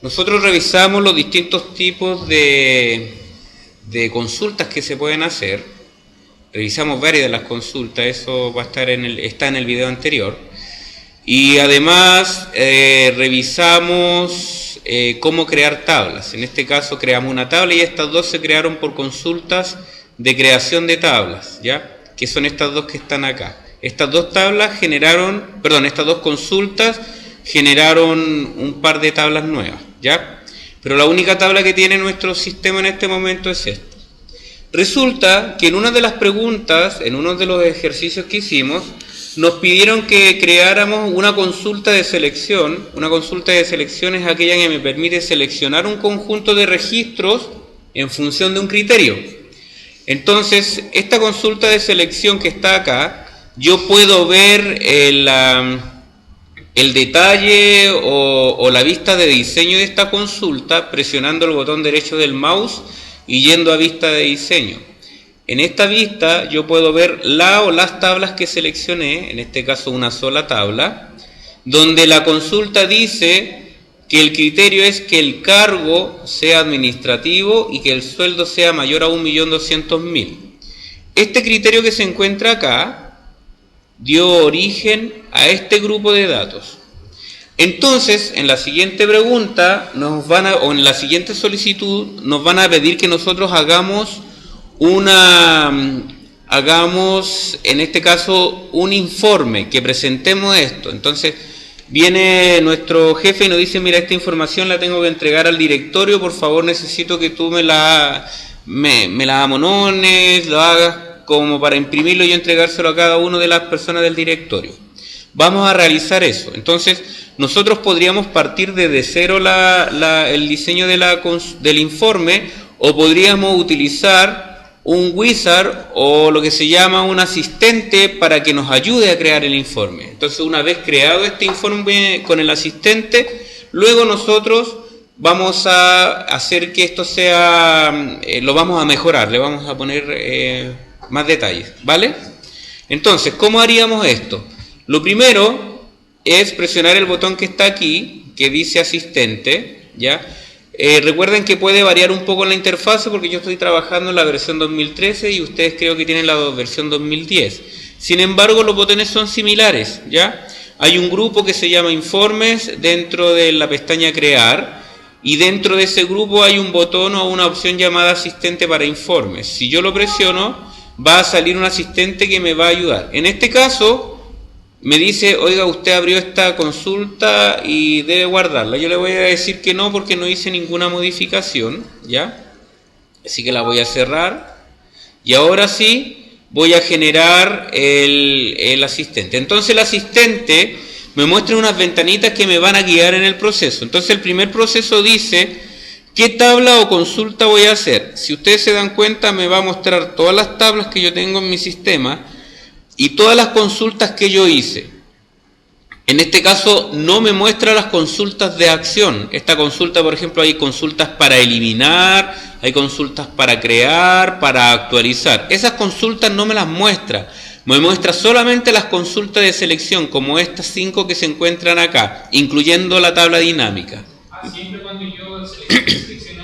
Nosotros revisamos los distintos tipos de consultas que se pueden hacer. Revisamos varias de las consultas, eso va a estar está en el video anterior. Y además revisamos cómo crear tablas. En este caso creamos una tabla y estas dos se crearon por consultas de creación de tablas, ¿ya? Que son estas dos que están acá. Estas dos consultas generaron un par de tablas nuevas, ¿ya? Pero la única tabla que tiene nuestro sistema en este momento es esta. Resulta que en una de las preguntas, en uno de los ejercicios que hicimos, nos pidieron que creáramos una consulta de selección. Una consulta de selección es aquella que me permite seleccionar un conjunto de registros en función de un criterio. Entonces, esta consulta de selección que está acá, yo puedo ver el detalle o la vista de diseño de esta consulta presionando el botón derecho del mouse y yendo a vista de diseño. En esta vista yo puedo ver la o las tablas que seleccioné, en este caso una sola tabla, donde la consulta dice que el criterio es que el cargo sea administrativo y que el sueldo sea mayor a 1.200.000. Este criterio que se encuentra acá dio origen a este grupo de datos. Entonces, en la siguiente pregunta, en la siguiente solicitud, nos van a pedir que nosotros hagamos en este caso, un informe, que presentemos esto. Entonces, viene nuestro jefe y nos dice, mira, esta información la tengo que entregar al directorio, por favor necesito que tú me la amonones, lo hagas como para imprimirlo y entregárselo a cada una de las personas del directorio. Vamos a realizar eso. Entonces, nosotros podríamos partir desde cero el diseño del informe, o podríamos utilizar un wizard o lo que se llama un asistente para que nos ayude a crear el informe. Entonces, una vez creado este informe con el asistente, luego nosotros vamos a hacer que esto sea, lo vamos a mejorar, le vamos a poner más detalles, ¿vale? Entonces, ¿cómo haríamos esto? Lo primero es presionar el botón que está aquí, que dice asistente, ¿ya? Recuerden que puede variar un poco la interfase porque yo estoy trabajando en la versión 2013 y ustedes creo que tienen la versión 2010. Sin embargo, los botones son similares, ¿ya? Hay un grupo que se llama informes dentro de la pestaña crear y dentro de ese grupo hay un botón o una opción llamada asistente para informes. Si yo lo presiono, va a salir un asistente que me va a ayudar. En este caso, me dice, oiga, usted abrió esta consulta y debe guardarla. Yo le voy a decir que no porque no hice ninguna modificación, ¿ya? Así que la voy a cerrar. Y ahora sí, voy a generar el asistente. Entonces el asistente me muestra unas ventanitas que me van a guiar en el proceso. Entonces el primer proceso dice, ¿qué tabla o consulta voy a hacer? Si ustedes se dan cuenta, me va a mostrar todas las tablas que yo tengo en mi sistema y todas las consultas que yo hice. En este caso no me muestra las consultas de acción. Esta consulta, por ejemplo, hay consultas para eliminar, hay consultas para crear, para actualizar. Esas consultas no me las muestra. Me muestra solamente las consultas de selección, como estas 5 que se encuentran acá, incluyendo la tabla dinámica. Siempre cuando yo selecciono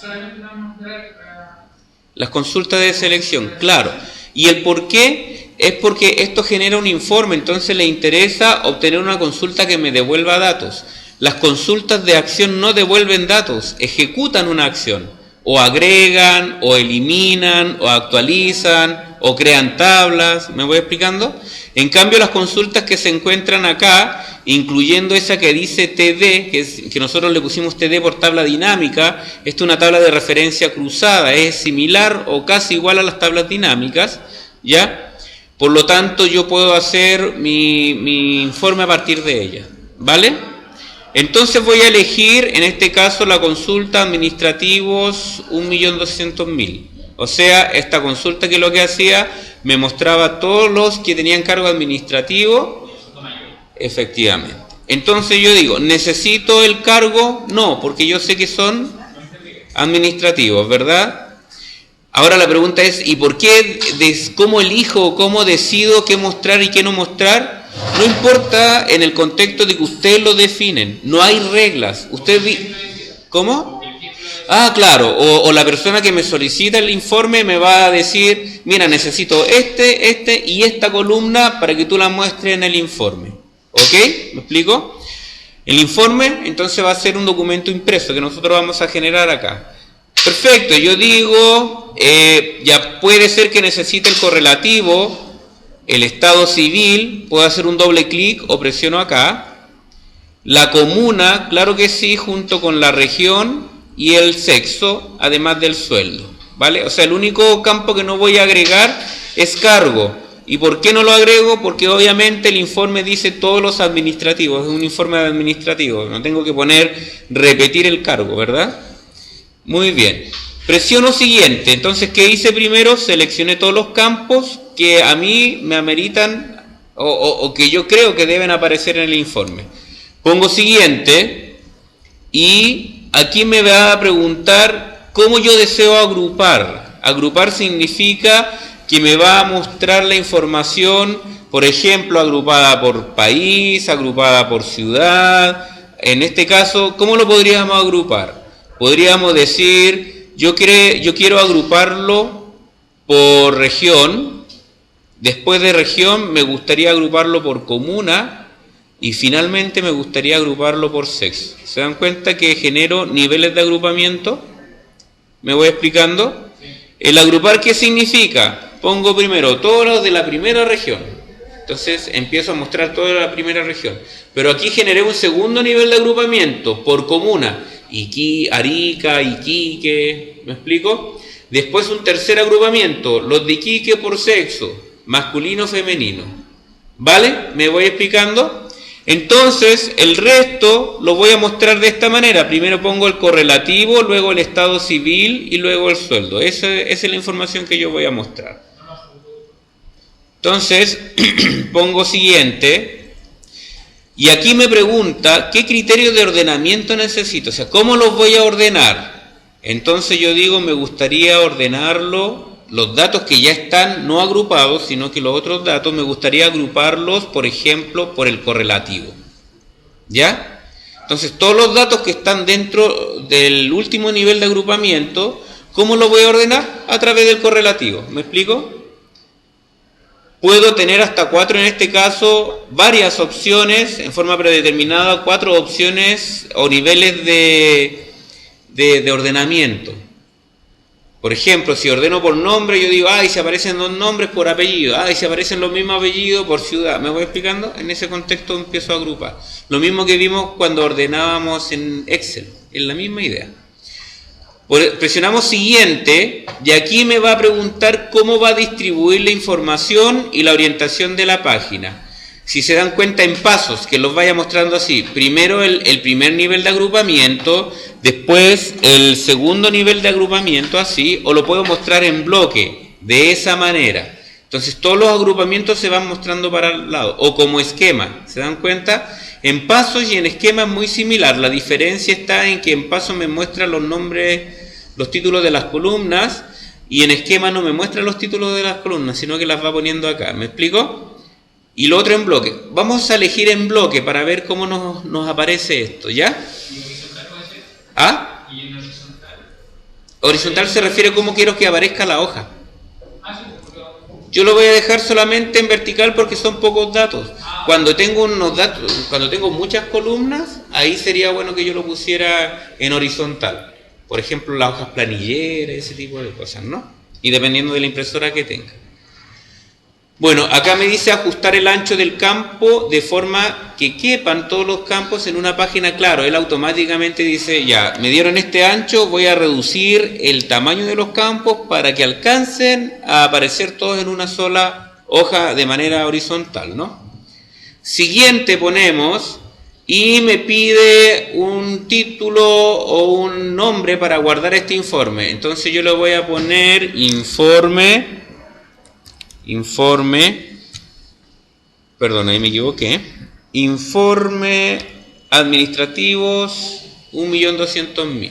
solamente me va a mostrar las consultas de selección, claro. Y el por qué es porque esto genera un informe, entonces le interesa obtener una consulta que me devuelva datos. Las consultas de acción no devuelven datos, ejecutan una acción. O agregan, o eliminan, o actualizan, o crean tablas. ¿Me voy explicando? En cambio, las consultas que se encuentran acá, incluyendo esa que dice TD, que nosotros le pusimos TD por tabla dinámica, esta es una tabla de referencia cruzada, es similar o casi igual a las tablas dinámicas, ¿ya? Por lo tanto, yo puedo hacer mi informe a partir de ella, ¿vale? Entonces voy a elegir, en este caso, la consulta administrativos 1.200.000. O sea, esta consulta que lo que hacía, me mostraba todos los que tenían cargo administrativo. Efectivamente. Entonces yo digo, ¿necesito el cargo? No, porque yo sé que son administrativos, ¿verdad? Ahora la pregunta es, ¿y por qué? ¿Cómo elijo, cómo decido qué mostrar y qué no mostrar? No importa en el contexto de que ustedes lo definen, no hay reglas. ¿Cómo? Ah, claro, o la persona que me solicita el informe me va a decir, mira, necesito este y esta columna para que tú la muestres en el informe. ¿Ok? ¿Me explico? El informe entonces va a ser un documento impreso que nosotros vamos a generar acá. Perfecto, yo digo, ya puede ser que necesite el correlativo, el estado civil, puedo hacer un doble clic o presiono acá. La comuna, claro que sí, junto con la región y el sexo, además del sueldo, ¿vale? O sea, el único campo que no voy a agregar es cargo. ¿Y por qué no lo agrego? Porque obviamente el informe dice todos los administrativos, es un informe administrativo, no tengo que repetir el cargo, ¿verdad? Muy bien. Presiono siguiente, entonces, ¿qué hice primero? Seleccioné todos los campos que a mí me ameritan o que yo creo que deben aparecer en el informe. Pongo siguiente y aquí me va a preguntar cómo yo deseo agrupar. Agrupar significa que me va a mostrar la información, por ejemplo, agrupada por país, agrupada por ciudad. En este caso, ¿cómo lo podríamos agrupar? Podríamos decir, yo quiero agruparlo por región, después de región me gustaría agruparlo por comuna y finalmente me gustaría agruparlo por sexo. ¿Se dan cuenta que genero niveles de agrupamiento? ¿Me voy explicando? El agrupar, ¿qué significa? Pongo primero todos los de la primera región. Entonces empiezo a mostrar toda la primera región. Pero aquí generé un segundo nivel de agrupamiento por comuna. Arica, Iquique, ¿me explico? Después un tercer agrupamiento, los de Iquique por sexo, masculino, femenino. ¿Vale? ¿Me voy explicando? Entonces, el resto lo voy a mostrar de esta manera. Primero pongo el correlativo, luego el estado civil y luego el sueldo. Esa es la información que yo voy a mostrar. Entonces, pongo siguiente. Y aquí me pregunta, ¿qué criterio de ordenamiento necesito? O sea, ¿cómo los voy a ordenar? Entonces yo digo, me gustaría ordenarlo, los datos que ya están no agrupados, sino que los otros datos me gustaría agruparlos, por ejemplo, por el correlativo. ¿Ya? Entonces, todos los datos que están dentro del último nivel de agrupamiento, ¿cómo lo voy a ordenar? A través del correlativo. ¿Me explico? Puedo tener hasta 4, en este caso, varias opciones en forma predeterminada, 4 opciones o niveles de ordenamiento. Por ejemplo, si ordeno por nombre, yo digo, si aparecen 2 nombres por apellido, si aparecen los mismos apellidos por ciudad. ¿Me voy explicando? En ese contexto empiezo a agrupar. Lo mismo que vimos cuando ordenábamos en Excel, es la misma idea. Presionamos siguiente y aquí me va a preguntar cómo va a distribuir la información y la orientación de la página. Si se dan cuenta en pasos, que los vaya mostrando así. Primero el primer nivel de agrupamiento, después el segundo nivel de agrupamiento así, o lo puedo mostrar en bloque, de esa manera. Entonces todos los agrupamientos se van mostrando para el lado, o como esquema, ¿se dan cuenta? En pasos y en esquema es muy similar, la diferencia está en que en pasos me muestra los nombres, los títulos de las columnas, y en esquema no me muestra los títulos de las columnas, sino que las va poniendo acá, ¿me explico? Y lo otro en bloque. Vamos a elegir en bloque para ver cómo nos aparece esto, ¿ya? ¿Y horizontal puede ser? ¿Ah? ¿Y en horizontal? Horizontal se refiere a cómo quiero que aparezca la hoja. Sí, porque... Yo lo voy a dejar solamente en vertical porque son pocos datos. Cuando tengo unos datos, cuando tengo muchas columnas, ahí sería bueno que yo lo pusiera en horizontal. Por ejemplo, las hojas planilleras, ese tipo de cosas, ¿no? Y dependiendo de la impresora que tenga. Bueno, acá me dice ajustar el ancho del campo de forma que quepan todos los campos en una página. Claro, él automáticamente dice, ya, me dieron este ancho, voy a reducir el tamaño de los campos para que alcancen a aparecer todos en una sola hoja de manera horizontal, ¿no? Siguiente ponemos y me pide un título o un nombre para guardar este informe. Entonces yo le voy a poner informe, perdón, ahí me equivoqué, informe administrativos 1.200.000.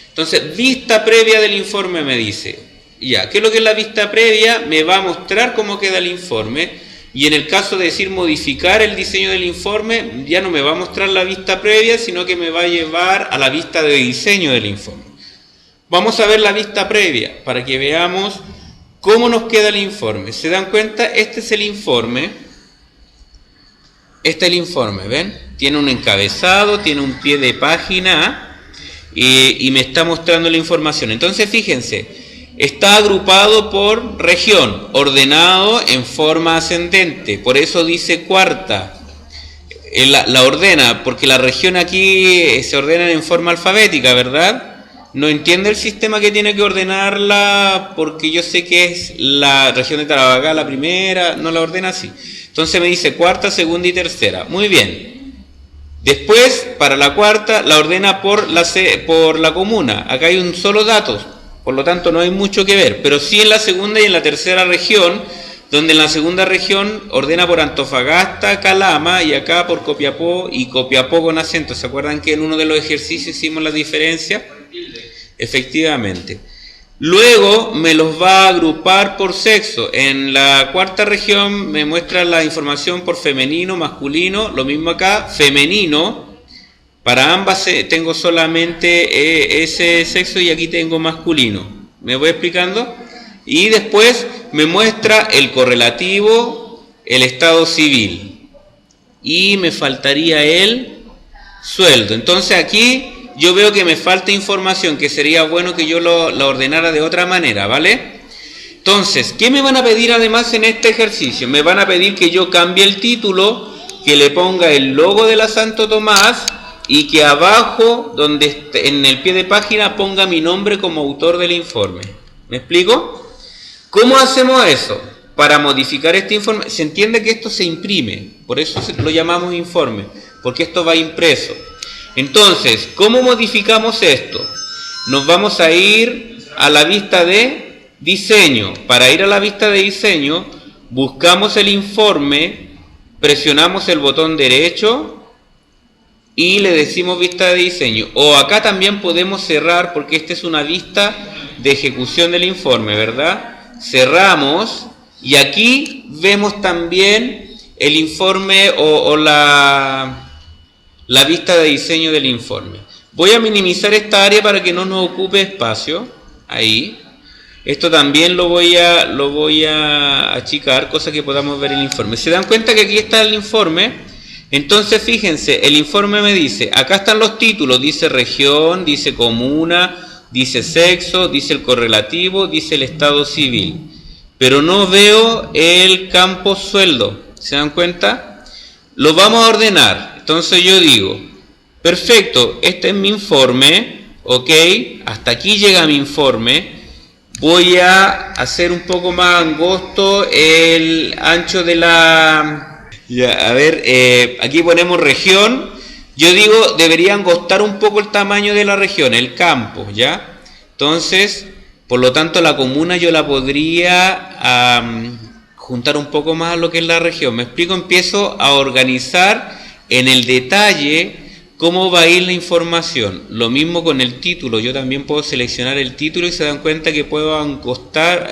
Entonces, vista previa del informe me dice, ya, ¿qué es lo que es la vista previa? Me va a mostrar cómo queda el informe. Y en el caso de decir modificar el diseño del informe, ya no me va a mostrar la vista previa, sino que me va a llevar a la vista de diseño del informe. Vamos a ver la vista previa para que veamos cómo nos queda el informe. ¿Se dan cuenta? Este es el informe. Este es el informe, ¿ven? Tiene un encabezado, tiene un pie de página y me está mostrando la información. Entonces, fíjense. Está agrupado por región, ordenado en forma ascendente, por eso dice cuarta. La ordena, porque la región aquí se ordena en forma alfabética, ¿verdad? No entiende el sistema que tiene que ordenarla, porque yo sé que es la región de Tarapacá la primera, no la ordena así. Entonces me dice cuarta, segunda y tercera. Muy bien. Después, para la cuarta, la ordena por la comuna. Acá hay un solo dato. Por lo tanto, no hay mucho que ver, pero sí en la segunda y en la tercera región, donde en la segunda región ordena por Antofagasta, Calama, y acá por Copiapó, y Copiapó con acento. ¿Se acuerdan que en uno de los ejercicios hicimos la diferencia? Efectivamente. Luego me los va a agrupar por sexo. En la cuarta región me muestra la información por femenino, masculino, lo mismo acá, femenino. Para ambas tengo solamente ese sexo y aquí tengo masculino. ¿Me voy explicando? Y después me muestra el correlativo, el estado civil. Y me faltaría el sueldo. Entonces aquí yo veo que me falta información, que sería bueno que yo la ordenara de otra manera, ¿vale? Entonces, ¿qué me van a pedir además en este ejercicio? Me van a pedir que yo cambie el título, que le ponga el logo de la Santo Tomás, y que abajo, en el pie de página, ponga mi nombre como autor del informe. ¿Me explico? ¿Cómo hacemos eso? Para modificar este informe, se entiende que esto se imprime, por eso lo llamamos informe, porque esto va impreso. Entonces, ¿cómo modificamos esto? Nos vamos a ir a la vista de diseño. Para ir a la vista de diseño, buscamos el informe, presionamos el botón derecho, y le decimos vista de diseño. O acá también podemos cerrar, porque esta es una vista de ejecución del informe, ¿verdad? Cerramos y aquí vemos también el informe o la vista de diseño del informe. Voy a minimizar esta área para que no nos ocupe espacio. Ahí. Esto también lo voy a achicar, cosa que podamos ver el informe. ¿Se dan cuenta que aquí está el informe? Entonces fíjense, el informe me dice, acá están los títulos, dice región, dice comuna, dice sexo, dice el correlativo, dice el estado civil, pero no veo el campo sueldo. ¿Se dan cuenta? Lo vamos a ordenar. Entonces yo digo, perfecto, este es mi informe, ok, hasta aquí llega mi informe. Voy a hacer un poco más angosto el ancho de la... Ya, a ver, aquí ponemos región. Yo digo, debería angostar un poco el tamaño de la región, el campo, ¿ya? Entonces, por lo tanto, la comuna yo la podría juntar un poco más a lo que es la región. ¿Me explico? Empiezo a organizar en el detalle cómo va a ir la información. Lo mismo con el título. Yo también puedo seleccionar el título y se dan cuenta que puedo angostar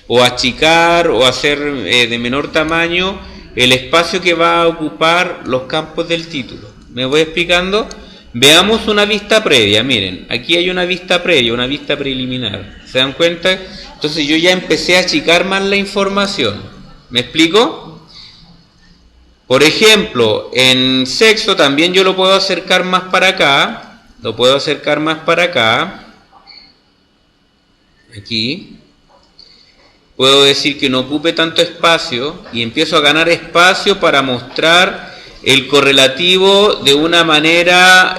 o achicar o hacer de menor tamaño el espacio que va a ocupar los campos del título. ¿Me voy explicando? Veamos una vista previa. Miren, aquí hay una vista previa, una vista preliminar. ¿Se dan cuenta? Entonces yo ya empecé a achicar más la información. ¿Me explico? Por ejemplo, en sexo también yo lo puedo acercar más para acá. Lo puedo acercar más para acá. Aquí. Puedo decir que no ocupe tanto espacio y empiezo a ganar espacio para mostrar el correlativo de una manera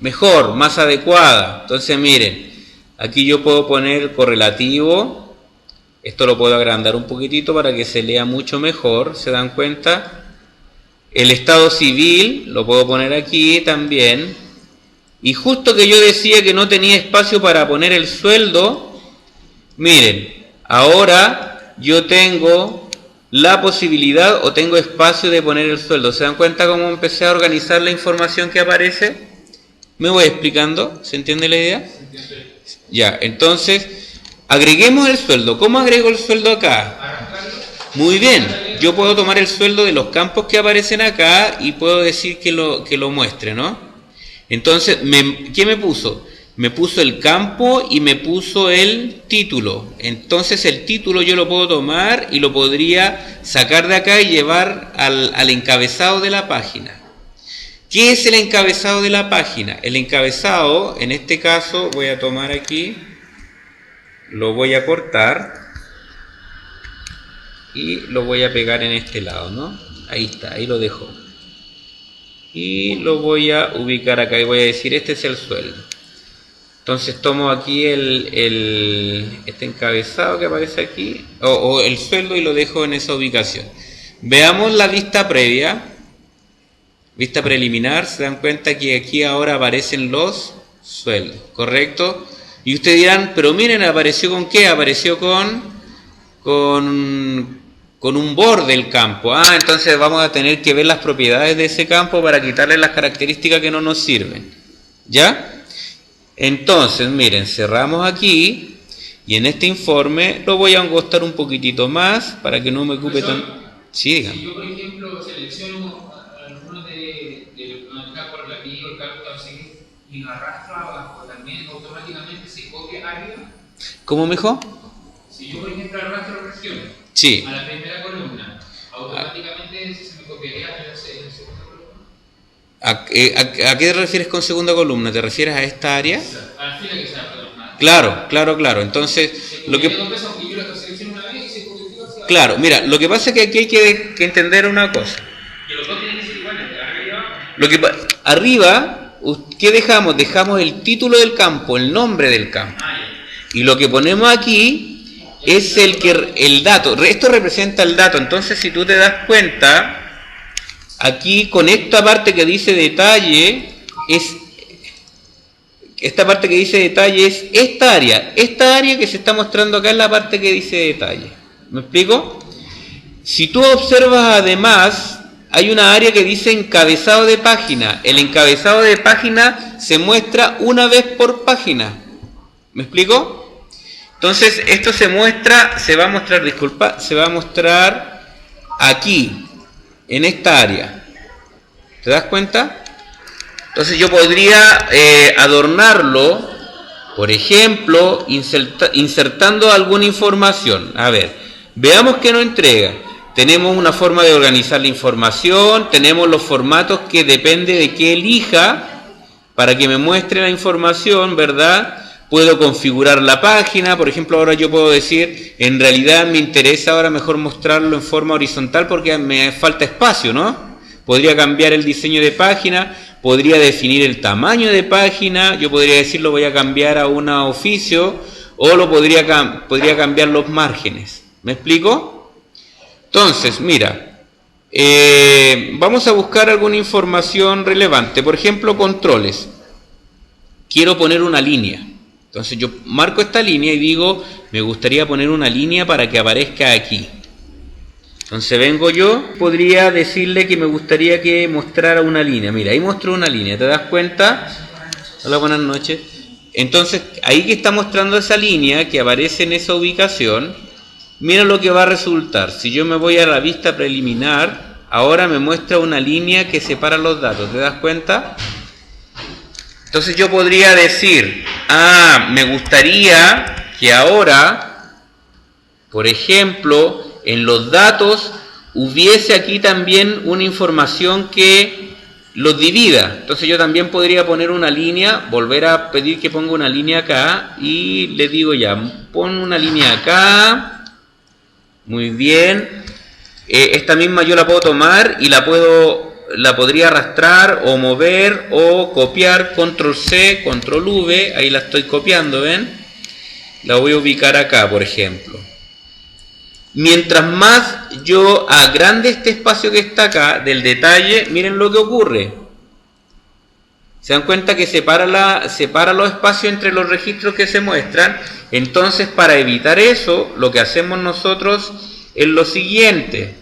mejor, más adecuada. Entonces miren, aquí yo puedo poner correlativo. Esto lo puedo agrandar un poquitito para que se lea mucho mejor. ¿Se dan cuenta? El estado civil lo puedo poner aquí también. Y justo que yo decía que no tenía espacio para poner el sueldo, miren, ahora yo tengo la posibilidad o tengo espacio de poner el sueldo. ¿Se dan cuenta cómo empecé a organizar la información que aparece? ¿Me voy explicando? ¿Se entiende la idea? Ya, entonces, agreguemos el sueldo. ¿Cómo agrego el sueldo acá? Muy bien. yo puedo tomar el sueldo de los campos que aparecen acá y puedo decir que lo muestre, ¿no? Entonces, ¿qué me puso? Me puso el campo y me puso el título. Entonces el título yo lo puedo tomar y lo podría sacar de acá y llevar al encabezado de la página. ¿Qué es el encabezado de la página? El encabezado, en este caso, voy a tomar aquí, lo voy a cortar y lo voy a pegar en este lado, ¿no? Ahí está, ahí lo dejo. Y lo voy a ubicar acá y voy a decir, este es el sueldo. Entonces tomo aquí este encabezado que aparece aquí, o el sueldo, y lo dejo en esa ubicación. Veamos la vista previa. Vista preliminar, se dan cuenta que aquí ahora aparecen los sueldos, ¿correcto? Y ustedes dirán, pero miren, ¿apareció con qué? Apareció con un borde el campo. Ah, entonces vamos a tener que ver las propiedades de ese campo para quitarle las características que no nos sirven. ¿Ya? Entonces, miren, cerramos aquí y en este informe lo voy a angostar un poquitito más para que no me ocupe tan... Sí, dígame. Si yo, por ejemplo, selecciono algunos de los campos relativos, el campo que va a seguir, y lo arrastro abajo, también automáticamente se copia arriba. ¿Cómo, mijo? Si yo, por ejemplo, arrastro regiones Sí. a la primera columna, automáticamente se me copiaría en la segunda columna. ¿A qué te refieres con segunda columna? ¿Te refieres a esta área? A la fila que se ha perdonado. Claro. Entonces, lo que... Claro, mira, lo que pasa es que aquí hay que entender una cosa. Que los dos tienen que ser iguales, arriba. Arriba, ¿qué dejamos? Dejamos el título del campo, el nombre del campo. Y lo que ponemos aquí es el dato. Esto representa el dato. Entonces, si tú te das cuenta, aquí con esta parte que dice detalle, esta parte que dice detalle es esta área. Esta área que se está mostrando acá es la parte que dice detalle. ¿Me explico? Si tú observas además, hay una área que dice encabezado de página. El encabezado de página se muestra una vez por página. ¿Me explico? Entonces, esto se va a mostrar aquí, en esta área. ¿Te das cuenta? Entonces yo podría adornarlo, por ejemplo, insertando alguna información. A ver, veamos qué nos entrega. Tenemos una forma de organizar la información, tenemos los formatos que depende de qué elija para que me muestre la información, ¿verdad? Puedo configurar la página, por ejemplo, ahora yo puedo decir, en realidad me interesa ahora mejor mostrarlo en forma horizontal porque me falta espacio, ¿no? Podría cambiar el diseño de página, podría definir el tamaño de página, yo podría decir lo voy a cambiar a una oficio, o podría cambiar los márgenes. ¿Me explico? Entonces, mira, vamos a buscar alguna información relevante. Por ejemplo, controles. Quiero poner una línea. Entonces yo marco esta línea y digo, me gustaría poner una línea para que aparezca aquí. Entonces vengo yo, podría decirle que me gustaría que mostrara una línea. Mira, ahí mostró una línea, ¿te das cuenta? Hola, buenas noches. Entonces, ahí que está mostrando esa línea que aparece en esa ubicación, mira lo que va a resultar. Si yo me voy a la vista preliminar, ahora me muestra una línea que separa los datos, ¿te das cuenta? Entonces yo podría decir, me gustaría que ahora, por ejemplo, en los datos hubiese aquí también una información que los divida. Entonces yo también podría poner una línea, volver a pedir que ponga una línea acá y le digo ya, pon una línea acá. Muy bien. Esta misma yo la puedo tomar y la podría arrastrar o mover o copiar, control C, control V, ahí la estoy copiando, ¿ven? La voy a ubicar acá, por ejemplo. Mientras más yo agrande este espacio que está acá del detalle, miren lo que ocurre. ¿Se dan cuenta que separa los espacios entre los registros que se muestran? Entonces, para evitar eso, lo que hacemos nosotros es lo siguiente.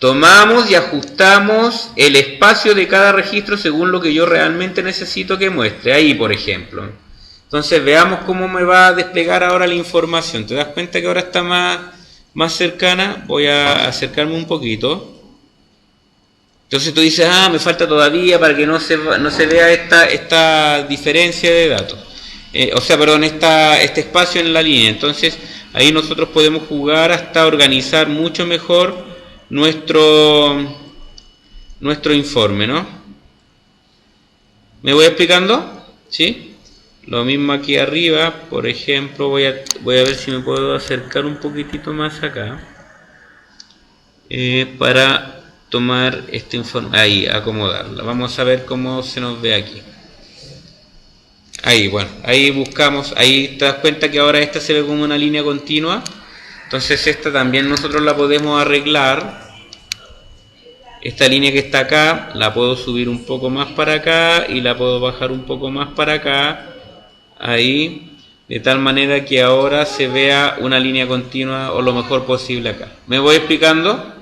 Tomamos y ajustamos el espacio de cada registro según lo que yo realmente necesito que muestre. Ahí, por ejemplo. Entonces, veamos cómo me va a desplegar ahora la información. ¿Te das cuenta que ahora está más más cercana, voy a acercarme un poquito. Entonces tú dices, me falta todavía para que no se vea esta diferencia de datos. Este espacio en la línea. Entonces ahí nosotros podemos jugar hasta organizar mucho mejor nuestro informe, ¿no? ¿Me voy explicando? ¿Sí? Lo mismo aquí arriba, por ejemplo, voy a ver si me puedo acercar un poquitito más acá para tomar este informe, ahí, acomodarla. Vamos a ver cómo se nos ve aquí. Ahí, bueno, ahí buscamos, ahí te das cuenta que ahora esta se ve como una línea continua. Entonces esta también nosotros la podemos arreglar. Esta línea que está acá, la puedo subir un poco más para acá y la puedo bajar un poco más para acá. Ahí, de tal manera que ahora se vea una línea continua o lo mejor posible acá. ¿Me voy explicando?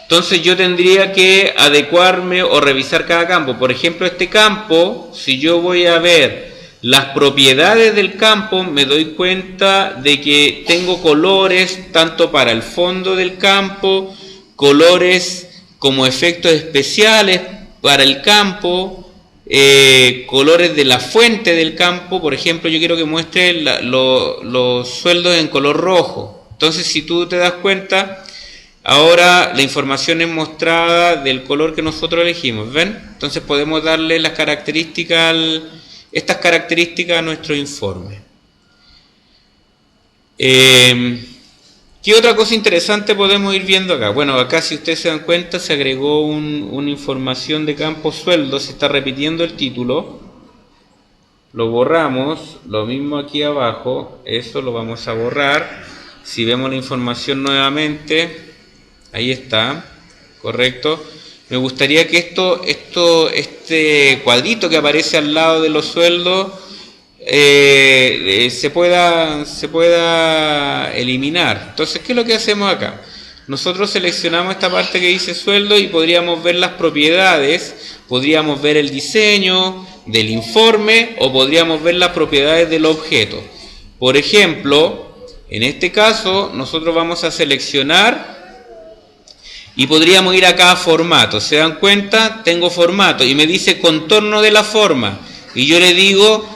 Entonces yo tendría que adecuarme o revisar cada campo. Por ejemplo, este campo, si yo voy a ver las propiedades del campo, me doy cuenta de que tengo colores tanto para el fondo del campo, colores como efectos especiales para el campo, colores de la fuente del campo. Por ejemplo, yo quiero que muestre los sueldos en color rojo. Entonces, si tú te das cuenta, ahora la información es mostrada del color que nosotros elegimos, ¿ven? Entonces podemos darle las características, estas características a nuestro informe. ¿Qué otra cosa interesante podemos ir viendo acá? Bueno, acá si ustedes se dan cuenta se agregó una información de campo sueldo, se está repitiendo el título. Lo borramos, lo mismo aquí abajo, eso lo vamos a borrar. Si vemos la información nuevamente, ahí está, correcto. Me gustaría que este cuadrito que aparece al lado de los sueldos se pueda eliminar. Entonces, ¿qué es lo que hacemos acá? Nosotros seleccionamos esta parte que dice sueldo y podríamos ver las propiedades, podríamos ver el diseño del informe o podríamos ver las propiedades del objeto. Por ejemplo, en este caso nosotros vamos a seleccionar y podríamos ir acá a formato. ¿Se dan cuenta? Tengo formato y me dice contorno de la forma. Y yo le digo,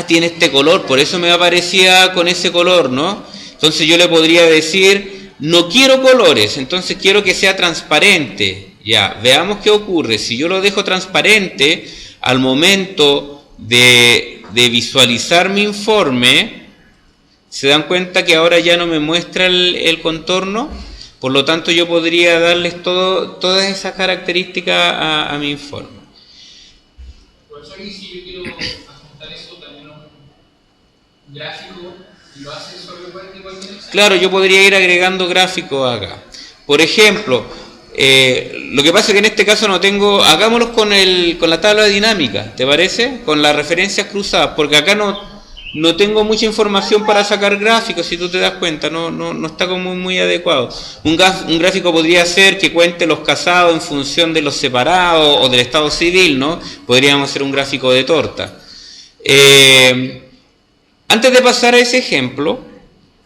tiene este color, por eso me aparecía con ese color, ¿no? Entonces yo le podría decir, no quiero colores, entonces quiero que sea transparente. Ya, veamos qué ocurre. Si yo lo dejo transparente, al momento de visualizar mi informe, ¿se dan cuenta que ahora ya no me muestra el contorno? Por lo tanto, yo podría darles todas esas características a mi informe. Por eso aquí, si yo quiero ajustar eso también a un gráfico, ¿lo hace sobre cualquier Excel? Claro, yo podría ir agregando gráficos acá. Por ejemplo, lo que pasa es que en este caso no tengo, hagámoslo con la tabla dinámica, ¿te parece? Con las referencias cruzadas, porque acá no tengo mucha información para sacar gráficos, si tú te das cuenta, no está como muy adecuado. Un gráfico podría ser que cuente los casados en función de los separados o del estado civil, ¿no? Podríamos hacer un gráfico de torta. Antes de pasar a ese ejemplo,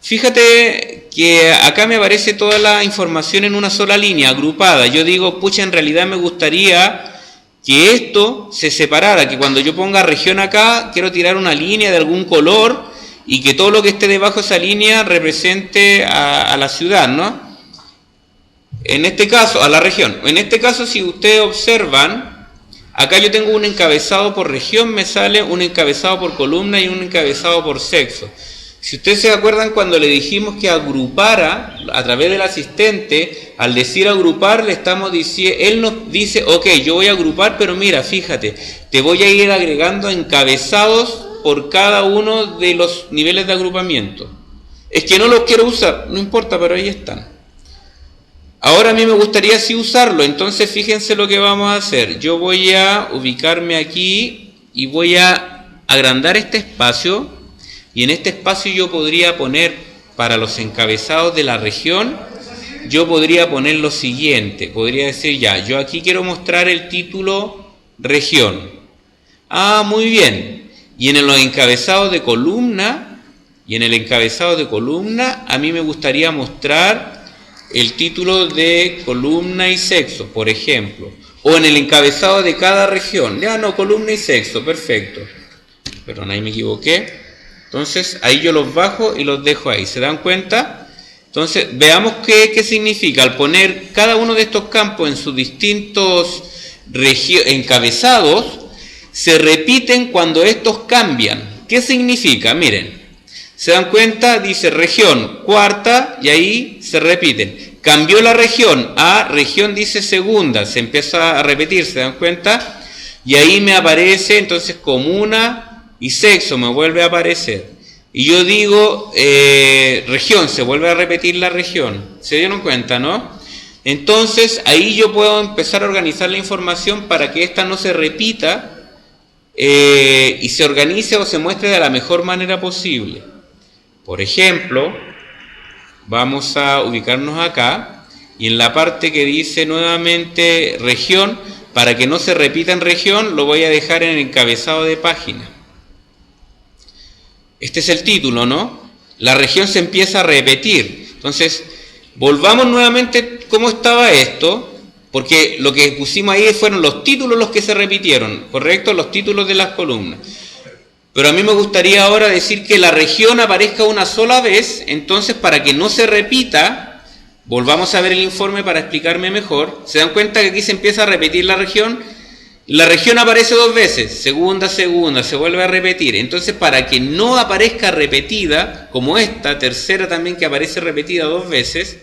fíjate que acá me aparece toda la información en una sola línea, agrupada. Yo digo, pucha, en realidad me gustaría que esto se separara, que cuando yo ponga región acá, quiero tirar una línea de algún color y que todo lo que esté debajo de esa línea represente a la ciudad, ¿no? En este caso, a la región. En este caso, si ustedes observan, acá yo tengo un encabezado por región, me sale un encabezado por columna y un encabezado por sexo. Si ustedes se acuerdan cuando le dijimos que agrupara a través del asistente, al decir agrupar le estamos diciendo, él nos dice, ok, yo voy a agrupar, pero mira, fíjate, te voy a ir agregando encabezados por cada uno de los niveles de agrupamiento. Es que no los quiero usar, no importa, pero ahí están. Ahora a mí me gustaría sí usarlo, entonces fíjense lo que vamos a hacer. Yo voy a ubicarme aquí y voy a agrandar este espacio. Y en este espacio yo podría poner, para los encabezados de la región, yo podría poner lo siguiente. Podría decir, yo aquí quiero mostrar el título región. Muy bien. Y en los encabezados de columna, a mí me gustaría mostrar el título de columna y sexo, por ejemplo, o en el encabezado de cada región. Ya no, columna y sexo, perfecto. Perdón, ahí me equivoqué. Entonces, ahí yo los bajo y los dejo ahí. ¿Se dan cuenta? Entonces, veamos qué significa. Al poner cada uno de estos campos en sus distintos encabezados, se repiten cuando estos cambian. ¿Qué significa? Miren, ¿se dan cuenta? Dice región cuarta y ahí se repiten. Cambió la región a región, dice segunda, se empieza a repetir, ¿se dan cuenta? Y ahí me aparece entonces comuna y sexo, me vuelve a aparecer. Y yo digo región, se vuelve a repetir la región. ¿Se dieron cuenta, no? Entonces ahí yo puedo empezar a organizar la información para que esta no se repita y se organice o se muestre de la mejor manera posible. Por ejemplo, vamos a ubicarnos acá y en la parte que dice nuevamente región, para que no se repita en región, lo voy a dejar en el encabezado de página. Este es el título, ¿no? La región se empieza a repetir. Entonces, volvamos nuevamente cómo estaba esto, porque lo que pusimos ahí fueron los títulos los que se repitieron, ¿correcto? Los títulos de las columnas. Pero a mí me gustaría ahora decir que la región aparezca una sola vez, entonces para que no se repita, volvamos a ver el informe para explicarme mejor. ¿Se dan cuenta que aquí se empieza a repetir la región? La región aparece dos veces, segunda, se vuelve a repetir. Entonces para que no aparezca repetida, como esta tercera también que aparece repetida dos veces,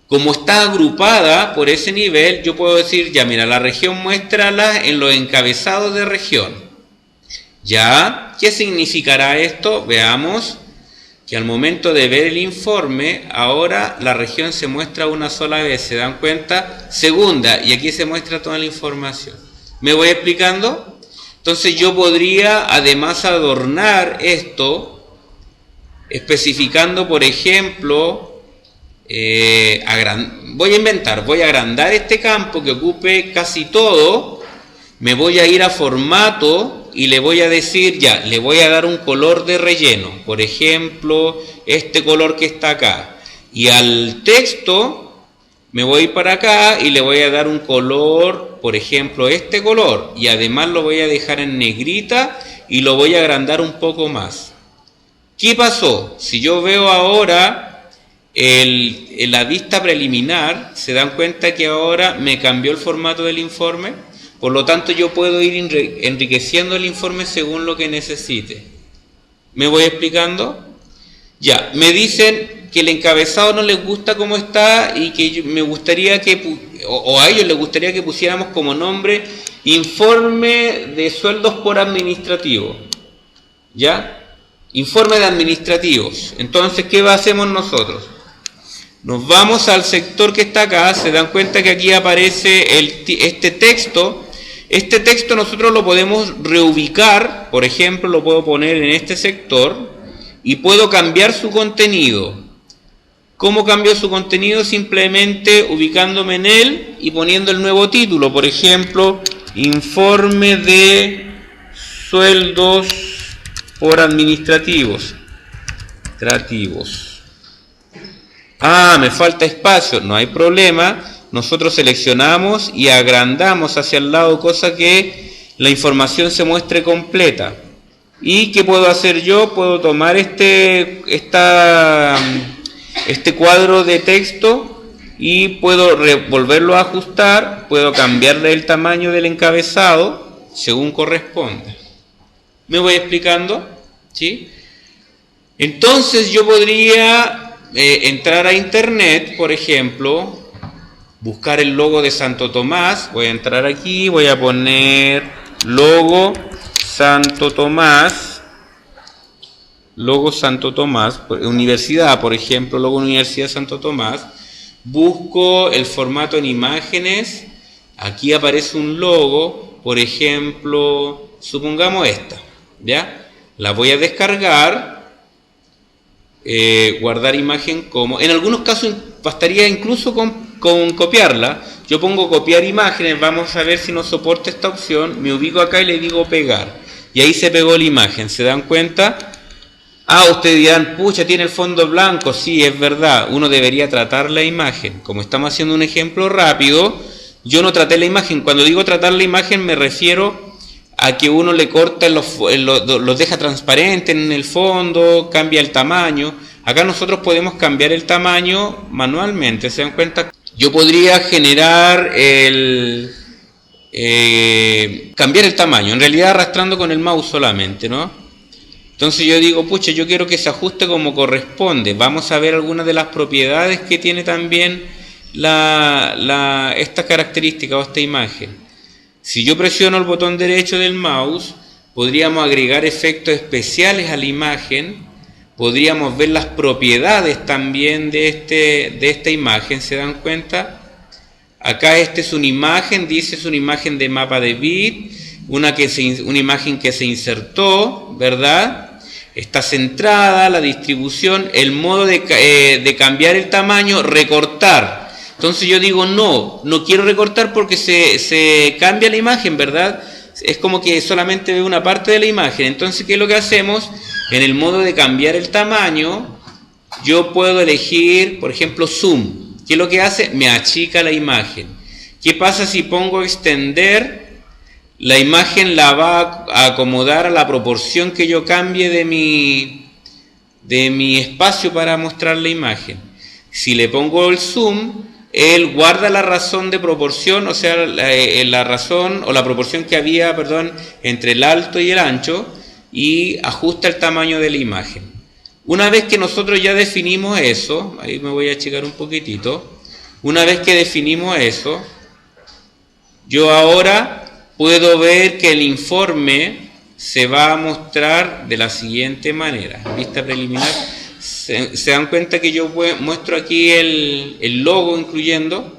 como está agrupada por ese nivel, yo puedo decir, ya mira, la región muéstrala en los encabezados de región. ¿Ya? ¿Qué significará esto? Veamos que al momento de ver el informe, ahora la región se muestra una sola vez, ¿se dan cuenta? Segunda, y aquí se muestra toda la información. ¿Me voy explicando? Entonces yo podría además adornar esto, especificando, por ejemplo, voy a agrandar este campo que ocupe casi todo, me voy a ir a formato, y le voy a decir, ya, le voy a dar un color de relleno, por ejemplo, este color que está acá. Y al texto me voy para acá y le voy a dar un color, por ejemplo, este color. Y además lo voy a dejar en negrita y lo voy a agrandar un poco más. ¿Qué pasó? Si yo veo ahora la vista preliminar, ¿se dan cuenta que ahora me cambió el formato del informe? Por lo tanto, yo puedo ir enriqueciendo el informe según lo que necesite. ¿Me voy explicando? Ya, me dicen que el encabezado no les gusta como está y que me gustaría que, o a ellos les gustaría que pusiéramos como nombre informe de sueldos por administrativo. ¿Ya? Informe de administrativos. Entonces, ¿qué hacemos nosotros? Nos vamos al sector que está acá, se dan cuenta que aquí aparece este texto. Este texto nosotros lo podemos reubicar, por ejemplo, lo puedo poner en este sector y puedo cambiar su contenido. ¿Cómo cambio su contenido? Simplemente ubicándome en él y poniendo el nuevo título, por ejemplo, informe de sueldos por administrativos. Ah, me falta espacio, no hay problema. Nosotros seleccionamos y agrandamos hacia el lado, cosa que la información se muestre completa. ¿Y qué puedo hacer yo? Puedo tomar este cuadro de texto y puedo volverlo a ajustar, puedo cambiarle el tamaño del encabezado según corresponda. ¿Me voy explicando? ¿Sí? Entonces yo podría entrar a internet, por ejemplo, buscar el logo de Santo Tomás, voy a entrar aquí, voy a poner logo Santo Tomás, universidad, por ejemplo, logo Universidad Santo Tomás, busco el formato en imágenes, aquí aparece un logo, por ejemplo, supongamos esta, ¿ya? La voy a descargar, guardar imagen como, en algunos casos bastaría incluso con copiarla. Yo pongo copiar imágenes, vamos a ver si nos soporta esta opción, me ubico acá y le digo pegar, y ahí se pegó la imagen, ¿se dan cuenta? Ustedes dirán, pucha, tiene el fondo blanco. Sí, es verdad, uno debería tratar la imagen. Como estamos haciendo un ejemplo rápido, yo no traté la imagen. Cuando digo tratar la imagen me refiero a que uno le corta, los deja transparentes en el fondo, cambia el tamaño. Acá nosotros podemos cambiar el tamaño manualmente, ¿se dan cuenta? Yo podría generar cambiar el tamaño, en realidad arrastrando con el mouse solamente, ¿no? Entonces yo digo, pucha, yo quiero que se ajuste como corresponde. Vamos a ver algunas de las propiedades que tiene también esta característica o esta imagen. Si yo presiono el botón derecho del mouse, podríamos agregar efectos especiales a la imagen, podríamos ver las propiedades también de esta imagen, ¿se dan cuenta? Acá esta es una imagen, dice es una imagen de mapa de bit, una imagen que se insertó, ¿verdad? Está centrada, la distribución, el modo de cambiar el tamaño, recortar. Entonces yo digo, no quiero recortar porque se cambia la imagen, ¿verdad? Es como que solamente ve una parte de la imagen. Entonces, ¿qué es lo que hacemos? En el modo de cambiar el tamaño, yo puedo elegir, por ejemplo, zoom. ¿Qué es lo que hace? Me achica la imagen. ¿Qué pasa si pongo extender? La imagen la va a acomodar a la proporción que yo cambie de mi espacio para mostrar la imagen. Si le pongo el zoom, él guarda la razón de proporción, o sea, la razón o la proporción que había, entre el alto y el ancho, y ajusta el tamaño de la imagen. Una vez que nosotros ya definimos eso, ahí me voy a achicar un poquitito, una vez que definimos eso, yo ahora puedo ver que el informe se va a mostrar de la siguiente manera. Vista preliminar. Se dan cuenta que yo muestro aquí el logo incluyendo.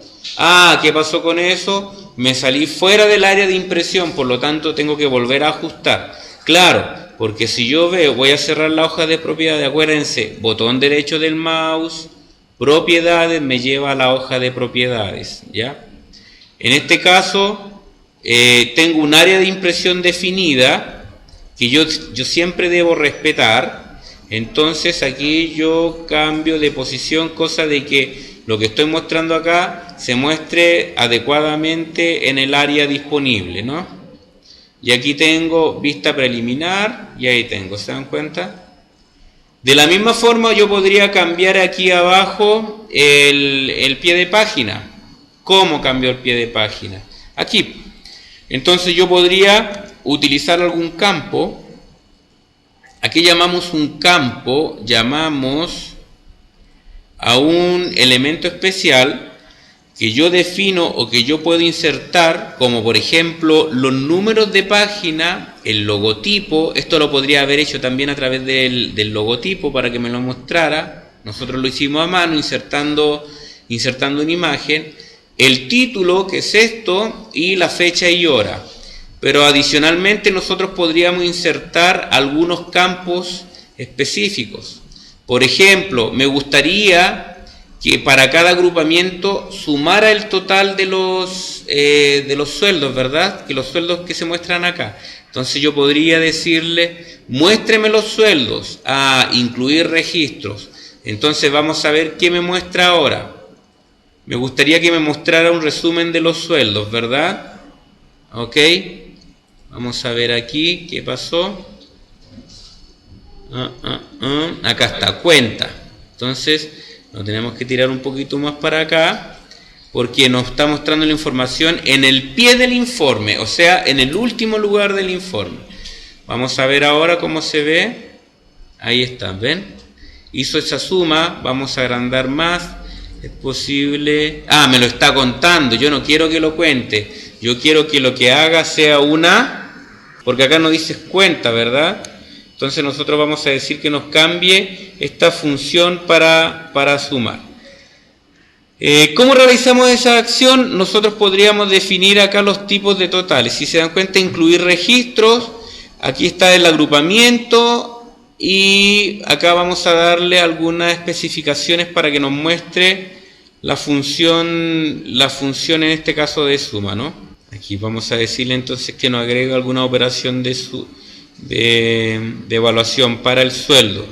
¿Qué pasó con eso? Me salí fuera del área de impresión, por lo tanto tengo que volver a ajustar. Claro, porque si yo veo, voy a cerrar la hoja de propiedades, acuérdense, botón derecho del mouse, propiedades, me lleva a la hoja de propiedades, ¿ya? En este caso tengo un área de impresión definida que yo siempre debo respetar. Entonces aquí yo cambio de posición, cosa de que lo que estoy mostrando acá se muestre adecuadamente en el área disponible, ¿no? Y aquí tengo vista preliminar y ahí tengo, ¿se dan cuenta? De la misma forma yo podría cambiar aquí abajo el pie de página. ¿Cómo cambio el pie de página? Aquí. Entonces yo podría utilizar algún campo. Aquí llamamos un campo, llamamos a un elemento especial que yo defino o que yo puedo insertar, como por ejemplo los números de página, el logotipo. Esto lo podría haber hecho también a través del logotipo para que me lo mostrara. Nosotros lo hicimos a mano insertando una imagen. El título, que es esto, y la fecha y hora. Pero adicionalmente nosotros podríamos insertar algunos campos específicos. Por ejemplo, me gustaría que para cada agrupamiento sumara el total de los sueldos, ¿verdad? Que los sueldos que se muestran acá. Entonces yo podría decirle, muéstreme los sueldos, a incluir registros. Entonces vamos a ver qué me muestra ahora. Me gustaría que me mostrara un resumen de los sueldos, ¿verdad? Ok. Vamos a ver aquí qué pasó. Acá está, cuenta. Entonces, nos tenemos que tirar un poquito más para acá, porque nos está mostrando la información en el pie del informe, o sea, en el último lugar del informe. Vamos a ver ahora cómo se ve. Ahí está, ¿ven? Hizo esa suma, vamos a agrandar más. Es posible... me lo está contando, yo no quiero que lo cuente. Yo quiero que lo que haga sea porque acá no dice cuenta, ¿verdad? Entonces nosotros vamos a decir que nos cambie esta función para sumar. ¿Cómo realizamos esa acción? Nosotros podríamos definir acá los tipos de totales. Si se dan cuenta, incluir registros. Aquí está el agrupamiento. Y acá vamos a darle algunas especificaciones para que nos muestre la función en este caso de suma, ¿no? Aquí vamos a decirle entonces que nos agrega alguna operación de evaluación para el sueldo.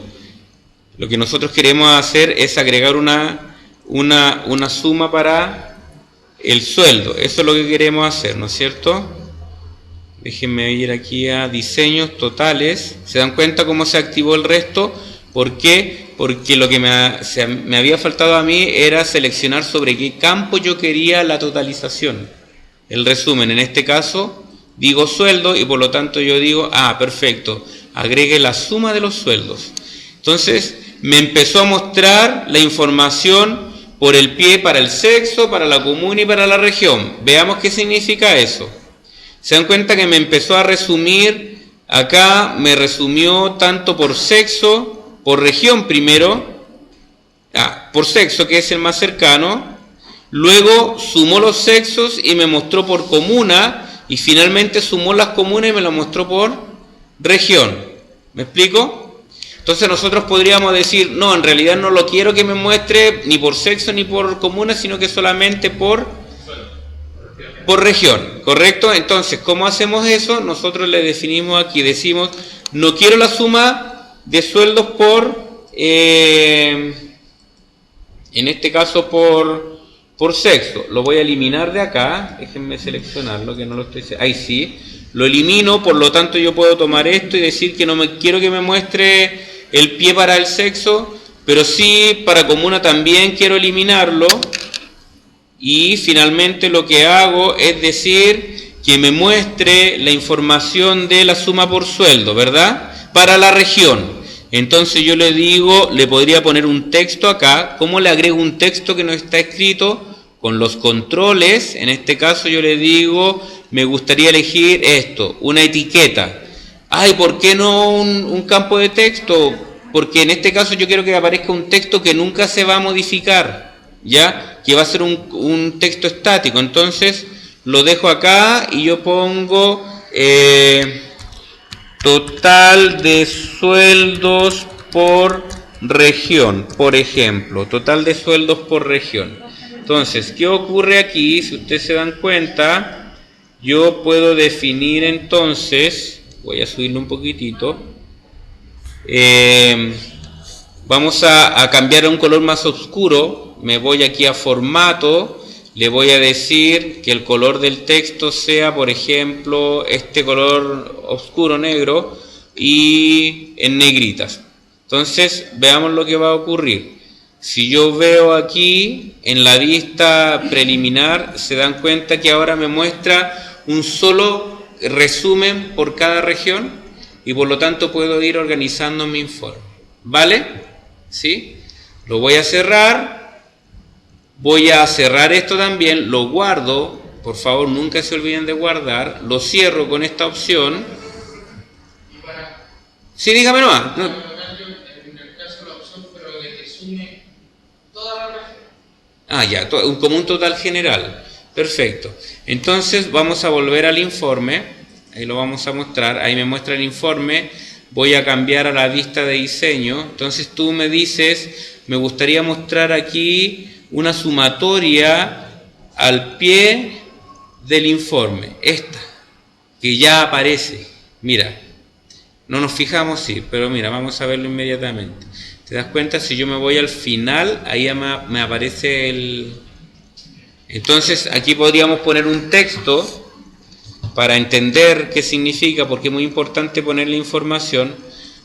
lo que nosotros queremos hacer es agregar una suma para el sueldo. Eso es lo que queremos hacer, ¿no es cierto? Déjenme ir aquí a diseños totales. ¿Se dan cuenta cómo se activó el resto? ¿Por qué? Porque lo que me había faltado a mí era seleccionar sobre qué campo yo quería la totalización. El resumen, en este caso, digo sueldo y por lo tanto yo digo, perfecto, agregue la suma de los sueldos. Entonces, me empezó a mostrar la información por el pie para el sexo, para la comuna y para la región. Veamos qué significa eso. ¿Se dan cuenta que me empezó a resumir? Acá me resumió tanto por sexo, por región primero, por sexo que es el más cercano, luego sumó los sexos y me mostró por comuna y finalmente sumó las comunas y me lo mostró por región. ¿Me explico? Entonces nosotros podríamos decir, no, en realidad no lo quiero que me muestre ni por sexo ni por comuna, sino que solamente por región, ¿correcto? Entonces, ¿cómo hacemos eso? Nosotros le definimos aquí, decimos, no quiero la suma de sueldos por, en este caso por sexo. Lo voy a eliminar de acá, déjenme seleccionarlo, que no lo estoy... Ahí sí, lo elimino, por lo tanto yo puedo tomar esto y decir que no quiero que me muestre el pie para el sexo, pero sí para comuna también quiero eliminarlo. Y finalmente lo que hago es decir que me muestre la información de la suma por sueldo, ¿verdad? Para la región. Entonces yo le digo, le podría poner un texto acá. ¿Cómo le agrego un texto que no está escrito? Con los controles. En este caso yo le digo, me gustaría elegir esto, una etiqueta. ¿Por qué no un campo de texto? Porque en este caso yo quiero que aparezca un texto que nunca se va a modificar, ¿ya? Que va a ser un texto estático. Entonces lo dejo acá y yo pongo total de sueldos por región, por ejemplo, total de sueldos por región. Entonces, ¿qué ocurre aquí? Si ustedes se dan cuenta, yo puedo definir entonces, voy a subirlo un poquitito, vamos a cambiar a un color más oscuro. Me voy aquí a formato, le voy a decir que el color del texto sea, por ejemplo, este color oscuro negro y en negritas. Entonces, veamos lo que va a ocurrir. Si yo veo aquí en la vista preliminar, se dan cuenta que ahora me muestra un solo resumen por cada región y por lo tanto puedo ir organizando mi informe. ¿Vale? ¿Sí? Lo voy a cerrar. Voy a cerrar esto también, lo guardo, por favor nunca se olviden de guardar, lo cierro con esta opción. Sí, dígame nomás. No. En el caso de la opción, pero de que sume toda la región. Ya, como un total general. Perfecto. Entonces vamos a volver al informe, ahí lo vamos a mostrar, ahí me muestra el informe, voy a cambiar a la vista de diseño, entonces tú me dices, me gustaría mostrar aquí una sumatoria al pie del informe, esta, que ya aparece. Mira, no nos fijamos, sí, pero mira, vamos a verlo inmediatamente. ¿Te das cuenta? Si yo me voy al final, ahí ya me aparece el... Entonces, aquí podríamos poner un texto para entender qué significa, porque es muy importante poner la información.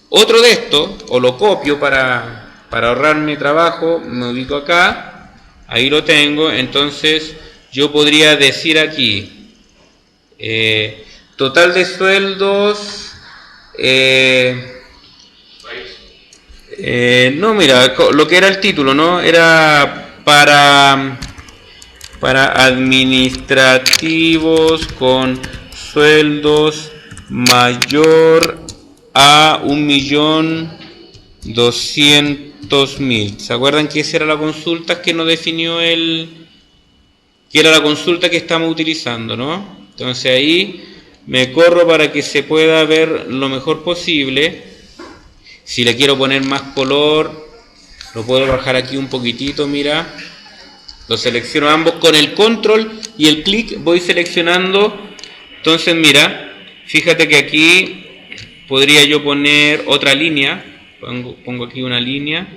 Otro de esto, o lo copio para ahorrarme trabajo, me ubico acá. Ahí lo tengo, entonces yo podría decir aquí, total de sueldos, no, mira, lo que era el título, ¿no? Era para administrativos con sueldos mayor a 1.200.000. ¿Se acuerdan que esa era la consulta que nos definió que era la consulta que estamos utilizando, ¿no? Entonces ahí me corro para que se pueda ver lo mejor posible. Si le quiero poner más color, lo puedo bajar aquí un poquitito, mira. Lo selecciono ambos con el control y el clic, voy seleccionando. Entonces mira, fíjate que aquí podría yo poner otra línea. pongo aquí una línea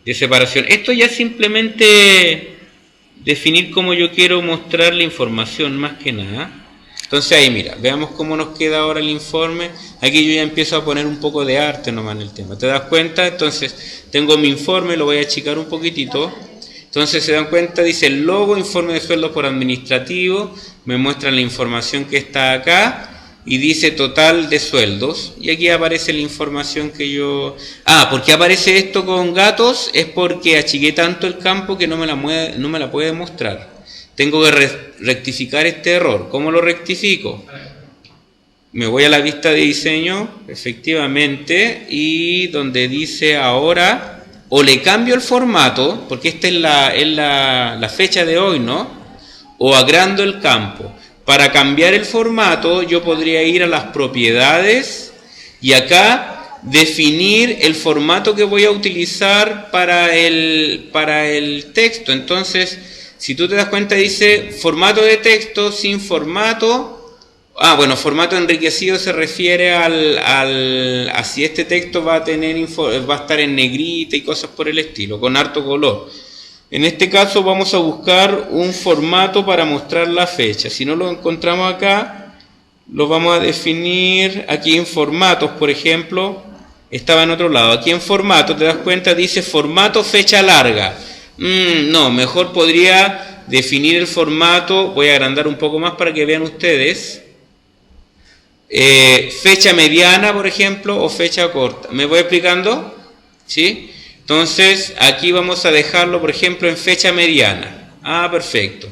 de separación. Esto ya es simplemente definir cómo yo quiero mostrar la información, más que nada. Entonces ahí mira, veamos cómo nos queda ahora el informe. Aquí yo ya empiezo a poner un poco de arte nomás en el tema. ¿Te das cuenta? Entonces tengo mi informe, lo voy a achicar un poquitito. Entonces se dan cuenta, dice el logo, informe de sueldos por administrativo. Me muestran la información que está acá. Y dice total de sueldos. Y aquí aparece la información que yo... ¿por qué aparece esto con gatos? Es porque achiqué tanto el campo que no me la puede mostrar. Tengo que rectificar este error. ¿Cómo lo rectifico? Me voy a la vista de diseño, efectivamente, y donde dice ahora, o le cambio el formato, porque esta es la fecha de hoy, ¿no? O agrando el campo. Para cambiar el formato, yo podría ir a las propiedades y acá definir el formato que voy a utilizar para el texto. Entonces, si tú te das cuenta, dice formato de texto sin formato. Bueno, formato enriquecido se refiere a si este texto va a estar en negrita y cosas por el estilo, con harto color. En este caso vamos a buscar un formato para mostrar la fecha. Si no lo encontramos acá, lo vamos a definir aquí en formatos, por ejemplo. Estaba en otro lado. Aquí en formato, te das cuenta, dice formato fecha larga. No, mejor podría definir el formato. Voy a agrandar un poco más para que vean ustedes. Fecha mediana, por ejemplo, o fecha corta. ¿Me voy explicando? ¿Sí? Entonces, aquí vamos a dejarlo, por ejemplo, en fecha mediana. Perfecto.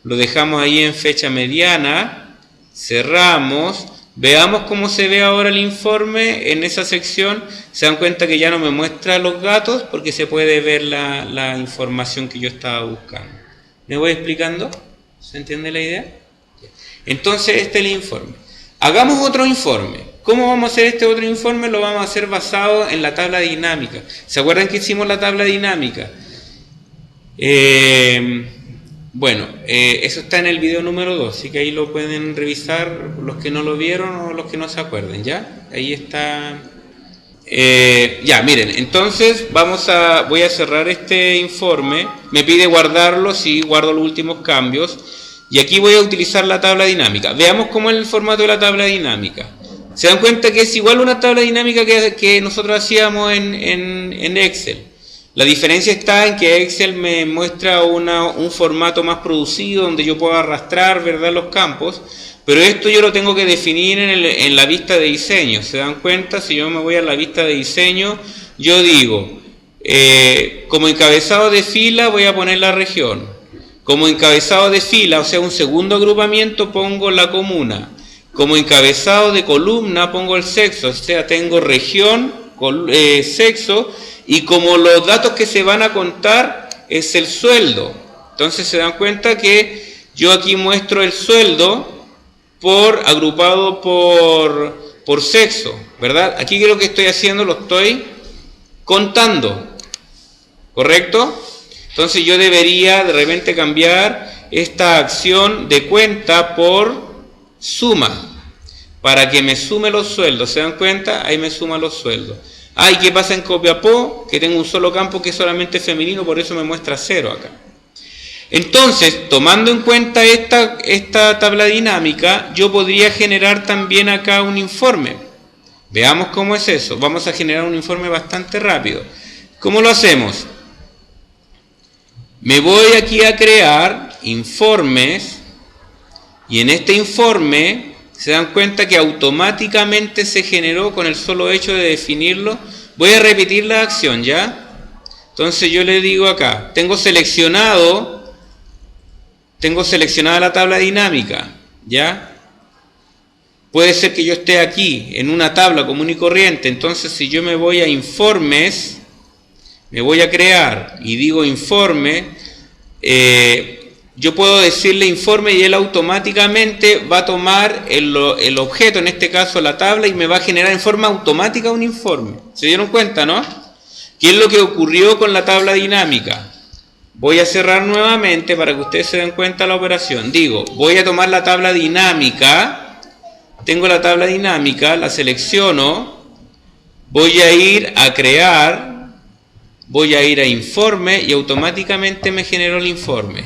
Lo dejamos ahí en fecha mediana. Cerramos. Veamos cómo se ve ahora el informe en esa sección. Se dan cuenta que ya no me muestra los gatos porque se puede ver la información que yo estaba buscando. ¿Me voy explicando? ¿Se entiende la idea? Entonces, este es el informe. Hagamos otro informe. ¿Cómo vamos a hacer este otro informe? Lo vamos a hacer basado en la tabla dinámica. ¿Se acuerdan que hicimos la tabla dinámica? Eso está en el video número 2, así que ahí lo pueden revisar los que no lo vieron o los que no se acuerden, ¿ya? Ahí está. Miren, entonces voy a cerrar este informe. Me pide guardarlo, sí, guardo los últimos cambios. Y aquí voy a utilizar la tabla dinámica. Veamos cómo es el formato de la tabla dinámica. Se dan cuenta que es igual a una tabla dinámica que nosotros hacíamos en Excel. La diferencia está en que Excel me muestra un formato más producido donde yo puedo arrastrar, ¿verdad?, los campos. Pero esto yo lo tengo que definir en la vista de diseño. ¿Se dan cuenta? Si yo me voy a la vista de diseño, yo digo, como encabezado de fila voy a poner la región. Como encabezado de fila, o sea, un segundo agrupamiento, pongo la comuna. Como encabezado de columna pongo el sexo, o sea, tengo región, sexo, y como los datos que se van a contar es el sueldo. Entonces se dan cuenta que yo aquí muestro el sueldo agrupado por sexo, ¿verdad? Aquí lo que estoy haciendo lo estoy contando, ¿correcto? Entonces yo debería de repente cambiar esta acción de cuenta por suma, para que me sume los sueldos. ¿Se dan cuenta? Ahí me suma los sueldos. ¿Y qué pasa en Copiapó? Que tengo un solo campo que es solamente femenino, por eso me muestra 0 acá. Entonces, tomando en cuenta esta tabla dinámica, yo podría generar también acá un informe. Veamos cómo es eso. Vamos a generar un informe bastante rápido. ¿Cómo lo hacemos? Me voy aquí a crear informes y en este informe se dan cuenta que automáticamente se generó con el solo hecho de definirlo. Voy a repetir la acción, ¿ya? Entonces yo le digo acá, tengo seleccionada la tabla dinámica, ¿ya? Puede ser que yo esté aquí en una tabla común y corriente. Entonces si yo me voy a informes, me voy a crear y digo informe, yo puedo decirle informe y él automáticamente va a tomar el objeto, en este caso la tabla, y me va a generar en forma automática un informe. ¿Se dieron cuenta, no? ¿Qué es lo que ocurrió con la tabla dinámica? Voy a cerrar nuevamente para que ustedes se den cuenta de la operación. Digo, voy a tomar la tabla dinámica, tengo la tabla dinámica, la selecciono, voy a ir a crear, voy a ir a informe y automáticamente me generó el informe.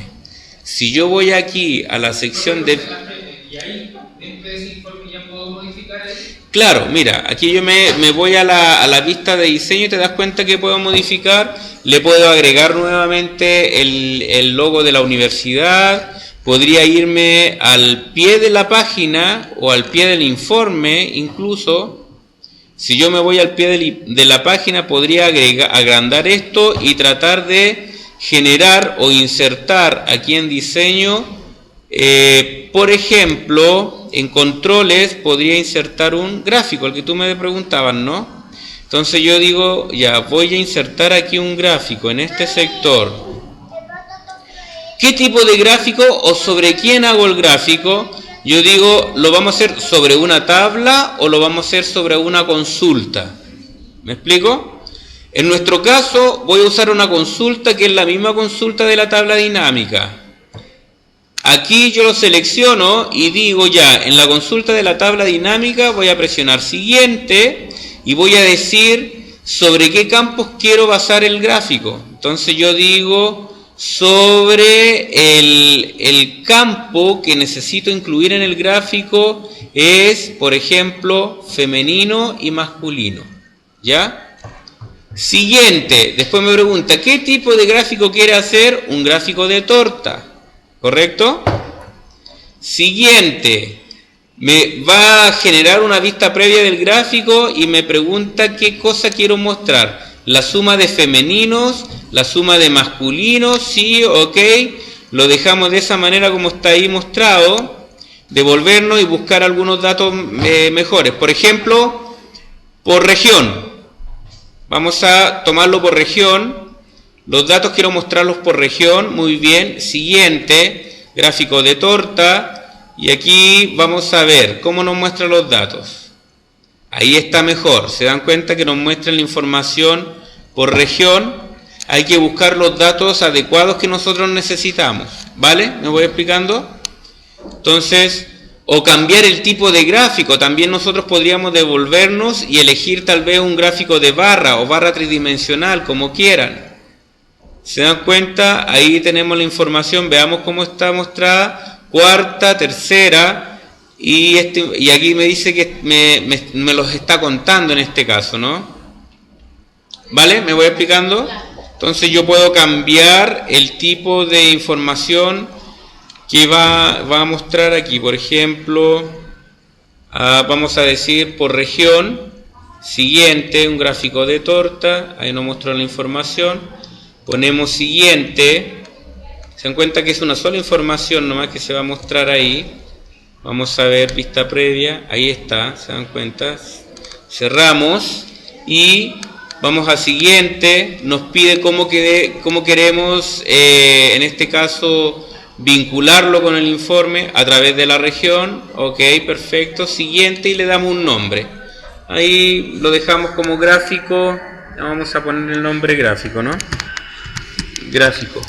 Si yo voy aquí a la sección de... ¿Y ahí, dentro de ese informe, ya puedo modificar ahí? Claro, mira, aquí yo me voy a la vista de diseño y te das cuenta que puedo modificar, le puedo agregar nuevamente el logo de la universidad, podría irme al pie de la página o al pie del informe incluso. Si yo me voy al pie de la página podría agrandar esto y tratar de generar o insertar aquí en diseño, por ejemplo, en controles podría insertar un gráfico, el que tú me preguntabas, ¿no? Entonces yo digo, ya, voy a insertar aquí un gráfico en este sector. ¿Qué tipo de gráfico o sobre quién hago el gráfico? Yo digo, ¿lo vamos a hacer sobre una tabla o lo vamos a hacer sobre una consulta? ¿Me explico? En nuestro caso voy a usar una consulta que es la misma consulta de la tabla dinámica. Aquí yo lo selecciono y digo ya, en la consulta de la tabla dinámica voy a presionar siguiente y voy a decir sobre qué campos quiero basar el gráfico. Entonces yo digo sobre el campo que necesito incluir en el gráfico es, por ejemplo, femenino y masculino. ¿Ya? Siguiente, después me pregunta, ¿qué tipo de gráfico quiere hacer? Un gráfico de torta. ¿Correcto? Siguiente, me va a generar una vista previa del gráfico y me pregunta qué cosa quiero mostrar. La suma de femeninos, la suma de masculinos, sí, ok. Lo dejamos de esa manera como está ahí mostrado. Devolvernos y buscar algunos datos mejores. Por ejemplo, por región. Vamos a tomarlo por región. Los datos quiero mostrarlos por región, muy bien. Siguiente, gráfico de torta. Y aquí vamos a ver cómo nos muestra los datos. Ahí está mejor. Se dan cuenta que nos muestra la información por región. Hay que buscar los datos adecuados que nosotros necesitamos. ¿Vale? ¿Me voy explicando? Entonces, o cambiar el tipo de gráfico. También nosotros podríamos devolvernos y elegir tal vez un gráfico de barra o barra tridimensional, como quieran. ¿Se dan cuenta? Ahí tenemos la información, veamos cómo está mostrada, cuarta, tercera, y aquí me dice que me los está contando en este caso, ¿no? ¿Vale? ¿Me voy explicando? Entonces yo puedo cambiar el tipo de información que va a mostrar aquí. Por ejemplo, vamos a decir por región, siguiente, un gráfico de torta, ahí nos mostró la información. Ponemos siguiente, se dan cuenta que es una sola información nomás que se va a mostrar ahí. Vamos a ver vista previa, ahí está, se dan cuenta. Cerramos y vamos a siguiente, nos pide cómo queremos, en este caso, vincularlo con el informe a través de la región. Ok, perfecto, siguiente y le damos un nombre. Ahí lo dejamos como gráfico, vamos a poner el nombre gráfico, ¿no? Gráfico.